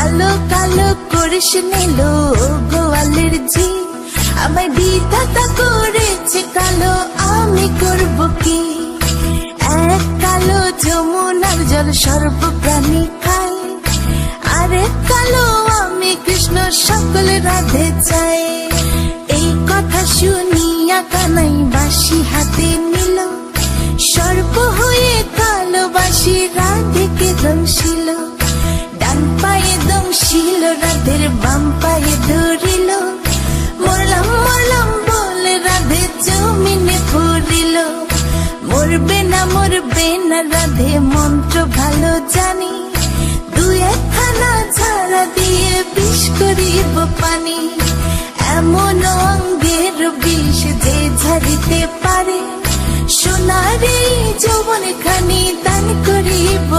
কালো কালো করিস নিল গোয়ালের ঝি, আমায় বিধাতা করেছে কালো, আমি করব কি? এক কালো যমুনার জল সর্বপ্রাণী খায়, আরেক কালো আমি কৃষ্ণ সকল রাধে চাই। এই কথা শুনিয়া কানাই বাঁশি হাতে নিল, সর্প হয়ে কালো বাঁশি রাধেকে দংশিল। ডান পায়ে দংশিল রাধের, বাম পায়ে ধরিল, মরলাম মরলাম বলে রাধে জমিনে পড়িল। মরবে না রাধে মন্ত্র ভালো জানি, দু একখানা ঝাড়া দিয়ে বিষ করিব পানি। এমন অঙ্গের বিষ যে ঝাড়িতে পারে, সোনার এই যৌবন খানি দান করিব।